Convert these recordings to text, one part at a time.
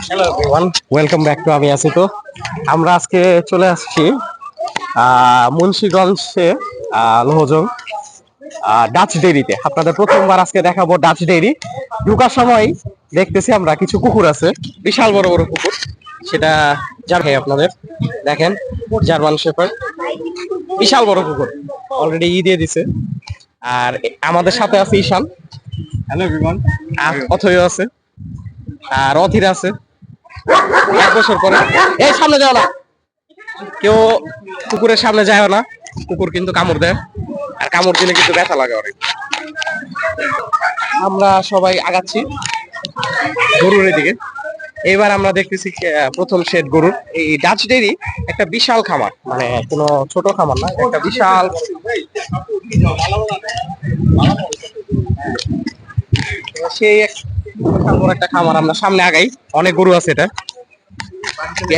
Hello everyone, welcome back to আমি আছি। তো আমরা আজকে চলে আসছি মুন্সিগঞ্জে লোহজং ডাচ ডেইরিতে। আপনাদের প্রথমবার আজকে দেখাবো ডাচ ডেইরি। ঢোকার সময় দেখতেছি আমরা কিছু কুকুর আছে, বিশাল বড় বড় কুকুর। সেটা জানাই আপনাদের, দেখেন জার্মান শেফার্ড, বিশাল বড় কুকুর, অলরেডি দিয়ে দিছে। আর আমাদের সাথে আছে ঈশান, হ্যালো এভরিওয়ান, অথয় আছে, আর অধীর আছে। 1 বছর পরে এই সামনে যাও না, কেউ কুকুরের সামনে যায় না, কুকুর কিন্তু কামড় দেয়, আর কামড় দিলে কিন্তু ব্যথা লাগে অনেক। আমরা সবাই আগাচ্ছি গরুর দিকে। এবার আমরা দেখতেছি প্রথম শেড গরুর। এই ডাচ ডেইরি একটা বিশাল খামার, মানে কোনো ছোট খামার না, একটা বিশাল সেই একটা খামার। আমরা সামনে আগাই, অনেক গরু আছে। এটা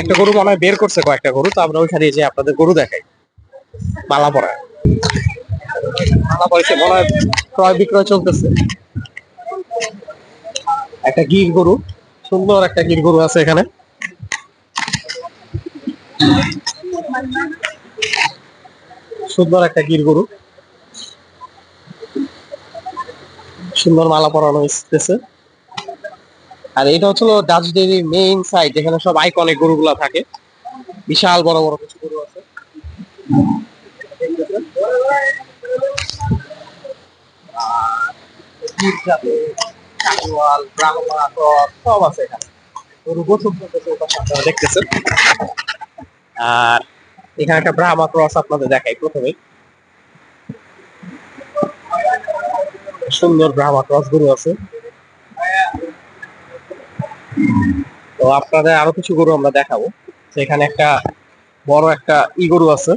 একটা গরু মনে হয় বের করছে, কয়েকটা গরু। তো আমরা ওইখানে যে আপনাদের গরু দেখাই। মালা পরা, মালা পড়েছে মনে হয়, ক্রয় বিক্রয় চলতেছে। একটা গির গরু, সুন্দর একটা গির গরু আছে এখানে। সুন্দর একটা গির গরু, সুন্দর মালা পরানো হইতেছে। আর এটা হচ্ছিল ডাচ ডেইরির মেইন সাইট, যেখানে সব আইকনিক গরুগুলা থাকে। বিশাল বড় বড় কিছু গরু আছে। সব আছে এখানে, গরু গোসল করতেছে আপনারা দেখতেছেন। আর এখানে একটা ব্রাহ্মা ক্রস আপনাদের দেখাই প্রথমে। সুন্দর ব্রাহ্মা ক্রস গরু আছে। তো আপনাদের আরো কিছু গরু আমরা দেখাবো। সেখানে একটা বড় একটা গরু আছে,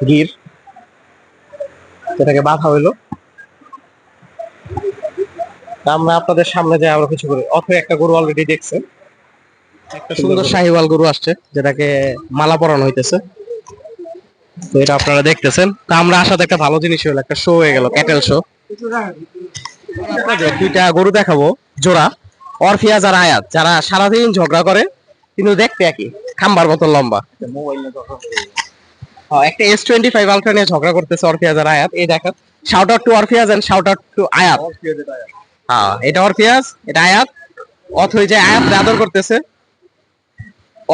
গির, যেটাকে বাঁধা হইলো। আমরা আপনাদের সামনে যে আরো কিছু গরু, অথবা একটা গরু অলরেডি দেখছেন, একটা সুন্দর শাহিওয়াল গরু আসছে, যেটাকে মালা পরানো হইতেছে। তো এটা আপনারা দেখতেছেন। তো আমরা আসাতে একটা ভালো জিনিস হলো, একটা শো হয়ে গেল, ক্যাটেল শো। দুইটা গরু দেখাবো জোড়া, অরফিয়াজ আর আয়াত, যারা সারাদিন ঝগড়া করে কিন্তু দেখতে একই, খাম্বার মতো লম্বা। একটা S25 আলট্রা নিয়ে ঝগড়া করতেছে অরফিয়াজ আর আয়াত। এই দেখেন, shout out to Orfiaz and shout out to Ayat. হ্যাঁ, এটা অরফিয়াজ, এটা আয়াত। অথই যে আয়াত আদর করতেছে,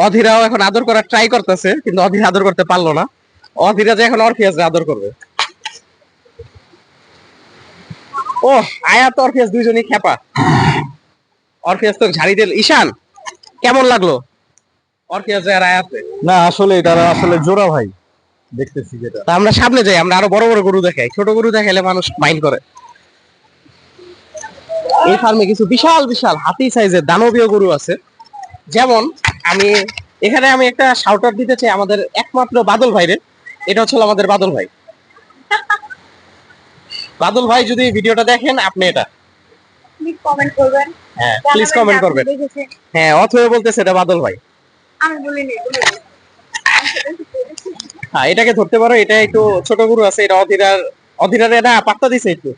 অধীরাও এখন আদর করার ট্রাই করতেছে, কিন্তু অধীর আদর করতে পারলো না। অধীরা যে এখন অরফিয়াজ আদর করবে। ও, আয়াত অরফিয়াজ দুইজনই খেপা। অরফিয়াজ তো ঝাড়ি দিল। ঈশান, কেমন লাগলো অরফিয়াজ আর আয়াতে? না আসলে তারা আসলে জোড়া ভাই, দেখতেছি যেটা। তা আমরা সামনে যাই, আমরা আরো বড় বড় গরু দেখাই। ছোট গরু দেখাইলে মানুষ মাইন্ড করে। এই ফার্মে কিছু বিশাল বিশাল হাতি সাইজের দানবীয় গরু আছে। যেমন আমি এখানে একটা শাউট আউট দিতে চাই আমাদের একমাত্র বাদল ভাইরে। এটা হচ্ছে আমাদের বাদল ভাই। বাদল ভাই, যদি ভিডিওটা দেখেন আপনি, এটা প্লিজ কমেন্ট করবেন। হ্যাঁ, প্লিজ কমেন্ট করবেন। হ্যাঁ, অথবা বলতেছে এটা বাদল ভাই। আমি বলিনি। হ্যাঁ, এটাকে ধরতে পারো। এটা একটু ছোট গরু আছে, এটা অধীরার এটা পাত্তা দিছে একটু।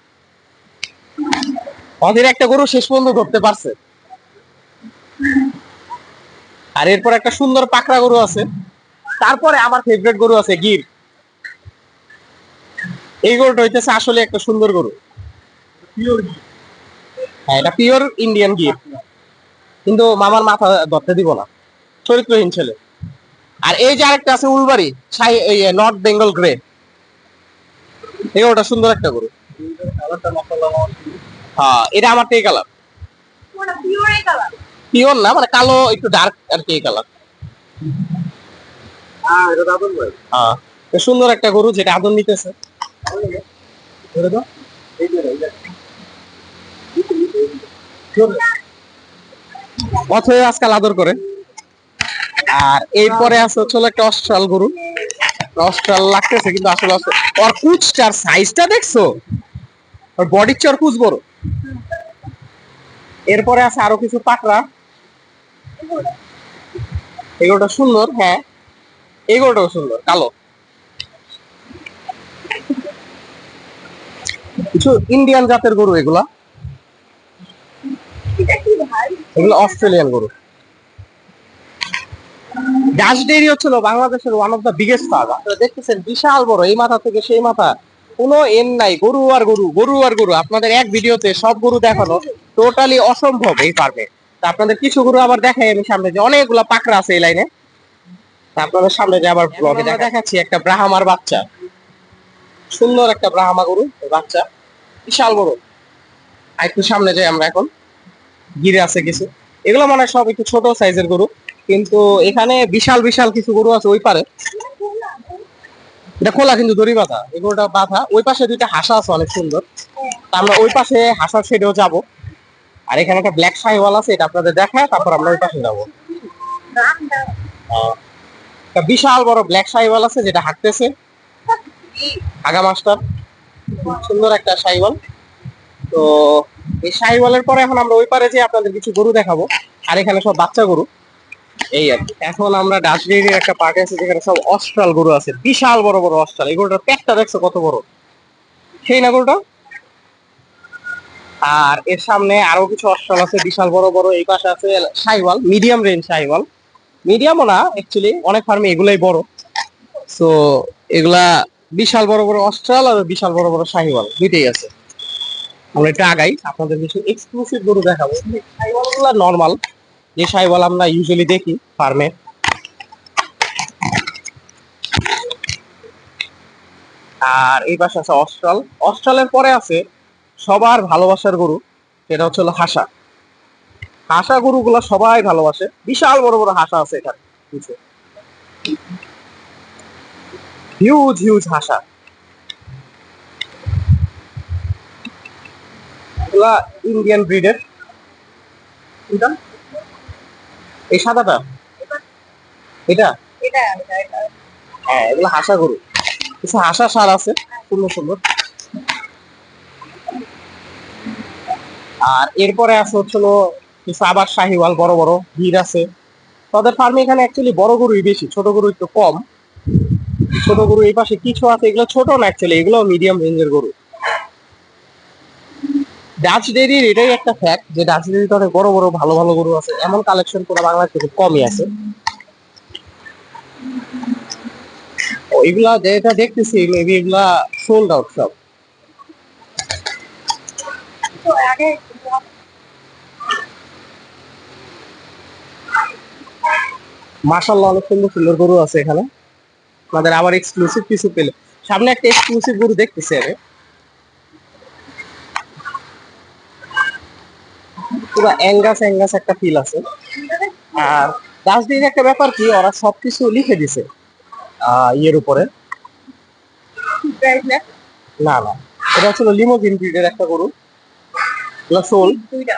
অধীর একটা গরু শেষ পর্যন্ত ধরতে পারছে। আর এরপর একটা সুন্দর পাকড়া গরু আছে। তারপরে আমার ফেভারিট গরু আছে, গির। এই গরুটা হইতেছে আসলে একটা সুন্দর গরু। হ্যাঁ, এটা পিওর ইন্ডিয়ান গির, কিন্তু মামার মাথা ধরতে দিব না, চরিত্রহীন ছেলে। আর এই যে আরেকটা আছে উলবাড়ি, নর্থ বেঙ্গল গ্রে। এই গরুটা সুন্দর একটা গরু। হ্যাঁ, এটা আমার এই কালার, ওটা পিওর কালার। পিওর না, মানে কালো একটু ডার্ক আর কি এই কালার। হ্যাঁ, সুন্দর একটা গরু, যেটা আদর নিতেছে। অথবা আজকাল আদর করে। আর এরপরে আছে হচ্ছে একটা অস্ট্রাল গরু। অস্ট্রাল লাগতেছে, কিন্তু আসলে ওর কুচটার সাইজটা দেখছো, ওর বডির চেয়ে ওর কুচ বড়। এরপরে আছে আরো কিছু পাকড়া। এগুলোটা সুন্দর। হ্যাঁ, এগুলোটাও সুন্দর, কালো। কিছু ইন্ডিয়ান জাতের গরু এগুলা। ভাই এগুলো অস্ট্রেলিয়ান গরু। ডাচ ডেইরি হচ্ছিল বাংলাদেশের one of the biggest farm. আপনারা দেখতেছেন বিশাল বড়, এই মাথা থেকে সেই মাথা কোনো এন্ড নাই, গরু আর গরু, গরু আর গরু। আপনাদের এক ভিডিওতে সব গরু দেখানো টোটালি অসম্ভব এই ফার্মে। তা আপনাদের কিছু গরু আবার দেখাই আমি সামনে, যে অনেকগুলা পাকড়া আছে এই লাইনে। তা আপনাদের সামনে যে আবার ব্লগে দেখাচ্ছি একটা ব্রাহ্মার বাচ্চা, সুন্দর একটা ব্রাহ্মা গরু বাচ্চা, বিশাল বড়। আর একটু সামনে যাই আমরা এখন, গিরে আছে কিছু, এগুলো মানে সব একটু ছোট সাইজের গরু, কিন্তু এখানে বিশাল বিশাল কিছু গরু আছে ওই পারে। এটা খোলা কিন্তু দড়ি বাঁধা, এগুলোটা বাঁধা। ওই পাশে দুইটা হাসা আছে অনেক সুন্দর, তা আমরা ওই পাশে হাসার সাইডেও যাব। আর এখানে একটা ব্ল্যাক শাহিওয়াল আছে, এটা আপনাদের দেখায় তারপর আমরা ওই পাশে যাবো। একটা বিশাল বড় ব্ল্যাক শাহিওয়াল আছে যেটা হাঁটতেছে, আগা মাস্টার, সুন্দর একটা শাহিওয়াল। তো এই শাহিওয়ালের পরে এখন আমরা ওই পারে যে আপনাদের কিছু গরু দেখাবো, আর এখানে সব বাচ্চা গরু। এই আর কি। এখন আমরা ডাচ ডেইরির একটা পার্টি আছে যেখানে সব অস্ট্রাল গরু আছে, বিশাল বড় বড় অস্ট্রাল। এই গরুটার পেটটা দেখছো কত বড়, সেই না গরুটা। আর এর সামনে আরো কিছু অস্ট্রাল আছে বিশাল বড় বড়। এই পাশে আছে শাহিওয়াল, মিডিয়াম রেঞ্জ শাহিওয়াল, মিডিয়ামও না অ্যাকচুয়ালি, অনেক ফার্মে এগুলাই বড়। তো এগুলা বিশাল বড় বড় অস্ট্রাল আর বিশাল বড় বড় শাহিওয়াল দুইটাই আছে। আমরা একটু আগাই, আপনাদের কিছু এক্সক্লুসিভ গরু দেখাবো। শাহিওয়াল গুলা নর্মাল, যে শাহিওয়াল আমরা ইউজুয়ালি দেখি ফার্মে। আর এই পাশে আছে অস্ট্রাল। অস্ট্রালের পরে আছে সবার ভালোবাসার গরু, সেটা হচ্ছে হলো হাসা। হাসা গরুগুলা সবাই ভালোবাসে, বিশাল বড় বড় হাসা আছে এখানে কিছু, হিউজ হিউজ হাসা। এগুলা ইন্ডিয়ান ব্রিডের। এই সাদাটা, এটা, এটা এটা এটা হ্যাঁ এগুলো হাসা গরু। কিছু হাসা সার আছে সুন্দর সুন্দর। আর এরপরে আছে হচ্ছিল কিছু আবার শাহিওয়াল বড় বড় ভিড় আছে। তাদের ফার্মে এখানে অ্যাকচুয়ালি বড় গরুই বেশি, ছোট গরু একটু কম। ছোট গরু এই পাশে কিছু আছে, এগুলো ছোট না অ্যাকচুয়ালি, এগুলো মিডিয়াম রেঞ্জের গরু। ডাচ ডেইরির এটাই একটা ফ্যাক্ট যে ডাচ ডেইরিতে অনেক বড় বড় ভালো ভালো গরু আছে, এমন কালেকশন পুরো বাংলাদেশে খুব কমই আছে। ও এগুলা যেটা দেখতেছি মেবি এগুলা সোল্ড আউট সব। তো আগে মাশাআল্লাহ অনেক সুন্দর সুন্দর গরু আছে এখানে। আমাদের আবার এক্সক্লুসিভ কিছু পেলে, সামনে একটা এক্সক্লুসিভ গরু দেখতেছি আমি, পুরো অ্যাঙ্গাস অ্যাঙ্গাস একটা ফিল আছে। আর রাজনীতির একটা ব্যাপার কি, ওরা সবকিছু লিখে দিছে ইয়ের উপরে। প্রাইস না না না, এটা হচ্ছে লিমোজিন ব্রিডের একটা গরু, এগুলো সোল। দুইটা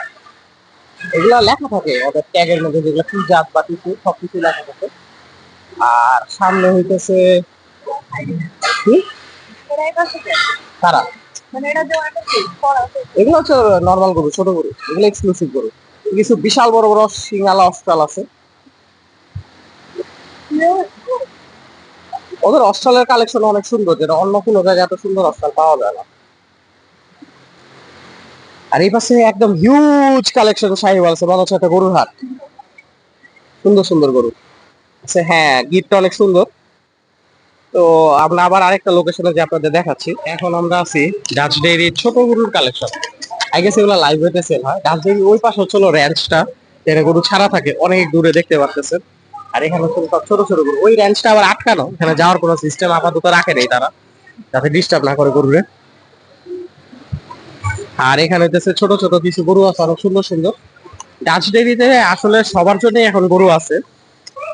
এগুলা লেখা থাকে ওদের ট্যাগের মধ্যে, যেগুলো কি জাত বা কিছু সবকিছু লেখা থাকে। আর সামনে হইতেছে কি এটাই পাশে তারা, মানে এটা যে একটা পড়া আছে এগুলো হচ্ছে নর্মাল গরু, ছোট গরু, এগুলো এক্সক্লুসিভ গরু। কিছু বিশাল বড় বড় সিঙ্গালা অস্ট্রাল আছে। ওদের অস্ট্রালের কালেকশন অনেক সুন্দর, যেটা অন্য কোনো জায়গায় এত সুন্দর অস্ট্রাল পাওয়া যায় না। আর এই পাশে একদম হিউজ কালেকশন শাহিওয়াল আছে, মনে হচ্ছে একটা গরুর হাট, সুন্দর সুন্দর গরু আছে। হ্যাঁ গিফটটা অনেক সুন্দর। তো আমরা আবার আরেকটা লোকেশনে যে আপনাদের দেখাচ্ছি। এখন আমরা আছি ডাচ ডেইরির ছোট গরুর কালেকশন। আই গেস এগুলো লাইভ হইতে সেল হয়। ডাচ ডেইরি ওই পাশে হচ্ছিল র্যাঞ্চটা, যেটা গরু ছাড়া থাকে অনেক দূরে দেখতে পারতেছেন। আর এখানে হচ্ছে সব ছোট ছোট গরু, ওই র্যাঞ্চটা আবার আটকানো, এখানে যাওয়ার কোনো সিস্টেম আপাতত রাখে নেই তারা, যাতে ডিস্টার্ব না করে গরুরে। আর এখানে হচ্ছে ছোট ছোট কিছু গরু আছে অনেক সুন্দর সুন্দর। ডাচ ডেইরিতে আসলে সবার জন্যই এখন গরু আছে,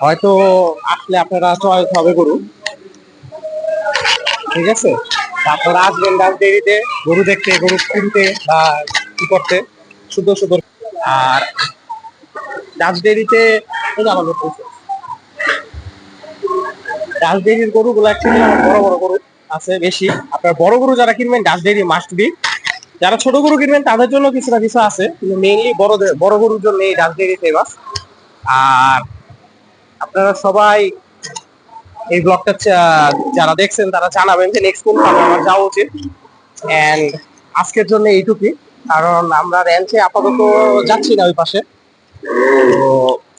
হয়তো আসলে আপনারা চয়েস হবে গরু, ঠিক আছে। তারপর আসবেন ডাচ ডেইরিতে গরু দেখতে, গরু কিনতে বা কি করতে, সুন্দর সুন্দর। আর ডাচ ডেইরিতে ডাচ ডেইরির গরুগুলো অ্যাকচুয়ালি বড় বড় গরু আছে বেশি। আপনার বড় গরু যারা কিনবেন ডাচ ডেইরি মাস্ট বি। যারা ছোট গরু কিনবেন তাদের জন্য কিছু না কিছু আছে, কিন্তু মেইনলি বড় গরুর জন্য এই ডাচ ডেইরি ফেমাস। আর আপনারা সবাই এই ব্লগটা যারা দেখছেন তারা জানাবেন যে নেক্সট কোন ফার্মে আমার যাওয়া উচিত। এন্ড আজকের জন্য এইটুকুই। কারণ আমরা রেঞ্চে আপাতত যাচ্ছি না ওই পাশে। তো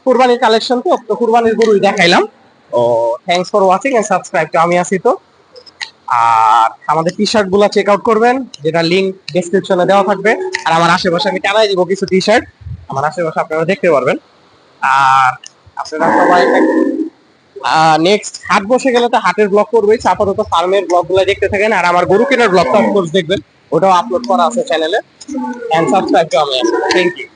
কুরবানির কালেকশন তো কুরবানির গরুই দেখাইলাম। ও thanks for watching and subscribe to আমি আছি তো। আর আমাদের টি শার্ট গুলা চেক আউট করবেন, যেটা লিঙ্ক ডেসক্রিপশনে দেওয়া থাকবে। আর আমার আশেপাশে আমি টানাই দিব কিছু টি শার্ট, আমার আশেপাশে আপনারা দেখতে পারবেন। আর আপনারা সবাই নেক্সট হাট বসে গেলে তো হাটের ব্লগ করবেই, আপাতত ফার্মের ব্লগ গুলো দেখতে থাকেন। আর আমার গরু কেনার ব্লগটা অফকোর্স দেখবেন, ওটাও আপলোড করা আছে চ্যানেলে। এন্ড সাবস্ক্রাইব টু আমি আছি। Thank you.